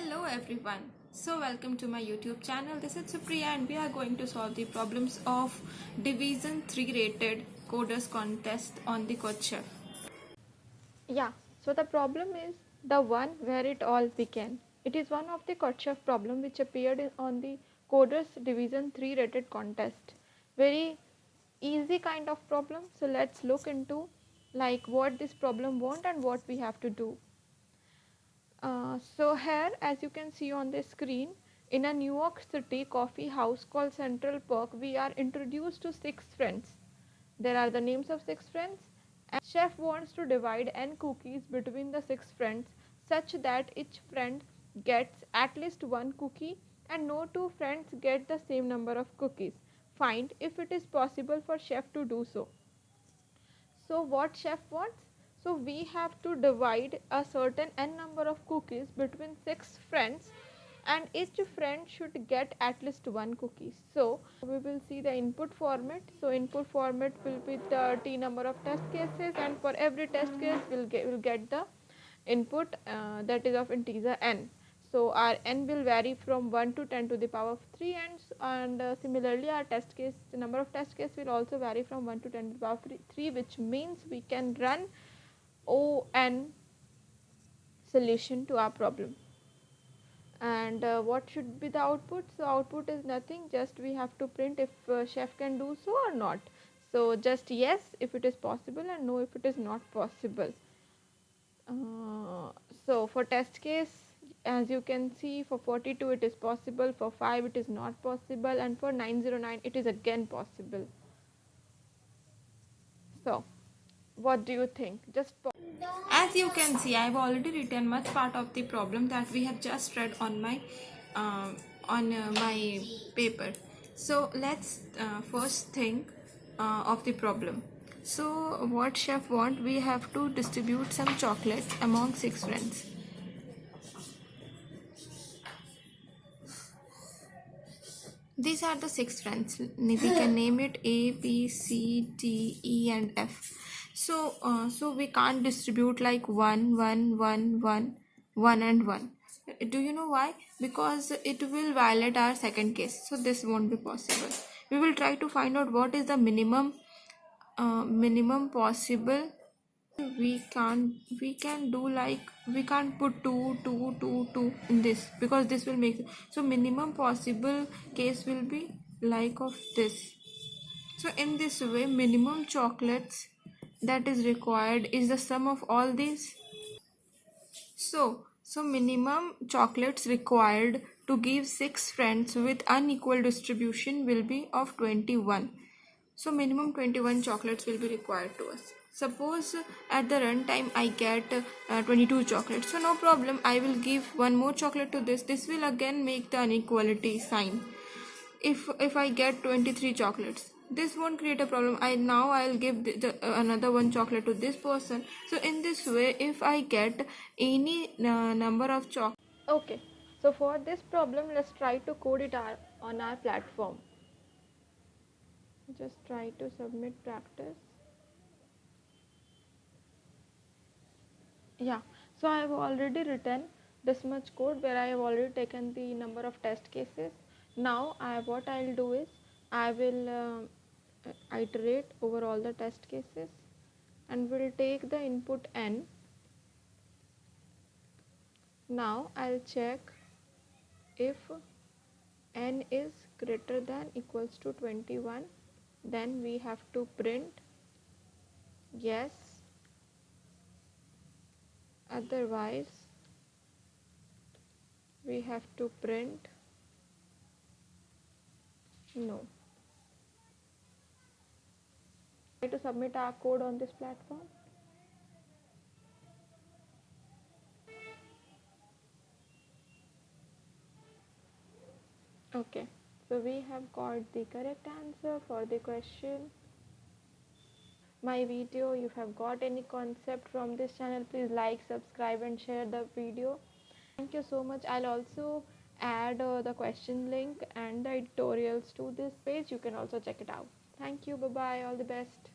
Hello everyone. So welcome to my YouTube channel. This is Supriya and we are going to solve the problems of Division 3 rated coders contest on the Code Yeah, so the problem is the one where it all began. It is one of the Kotcheff problem which appeared on the Coders Division 3 rated contest. Very easy kind of problem. So let's look into like what this problem want and what we have to do. So here as you can see on the screen, in a New York City coffee house called Central Park, we are introduced to 6 friends. There are the names of 6 friends, and chef wants to divide n cookies between the 6 friends such that each friend gets at least one cookie and no two friends get the same number of cookies. Find if it is possible for chef to do so. So what chef wants? So we have to divide a certain n number of cookies between 6 friends and each friend should get at least one cookie. So we will see the input format. So input format will be the t number of test cases, and for every test case we'll get the input that is of integer n. So our n will vary from 1 to 10 to the power of 3, and similarly our test case, the number of test case will also vary from 1 to 10 to the power of 3, which means we can run on solution to our problem. And what should be the output? So output is nothing, just we have to print if chef can do so or not. So just yes if it is possible and no if it is not possible. So for test case, as you can see, for 42 it is possible, for 5 it is not possible, and for 909 it is again possible. So what do you think? As you can see, I have already written much part of the problem that we have just read on my paper. So let's first think of the problem. So what chef want? We have to distribute some chocolates among 6 friends. These are the 6 friends. We can name it A, B, C, D, E, and F. So we can't distribute like 1, 1, 1, 1, 1, and 1. Do you know why? Because it will violate our second case. So this won't be possible. We will try to find out what is the minimum possible. We can do like we can't put 2 2 2 2 in this because this will make, so minimum possible case will be like of this. So in this way, minimum chocolates that is required is the sum of all these. So minimum chocolates required to give 6 friends with unequal distribution will be of 21. So minimum 21 chocolates will be required to us. Suppose at the runtime I get 22 chocolates. So no problem, I will give one more chocolate to this. This will again make the inequality sign. If I get 23 chocolates, this won't create a problem. I'll give another one chocolate to this person. So in this way, if I get any number of chocolates. Okay, so for this problem let's try to code it on our platform. Just try to submit practice. Yeah, so I have already written this much code where I have already taken the number of test cases. Now what I'll do is I will iterate over all the test cases and will take the input n. Now I'll check if n is greater than equals to 21, then we have to print yes, otherwise we have to print no. Try to submit our code on this platform. Okay, so we have got the correct answer for the question. My video, if you have got any concept from this channel, please like, subscribe and share the video. Thank you so much. I'll also add the question link and the tutorials to this page. You can also check it out. Thank you. Bye bye. All the best.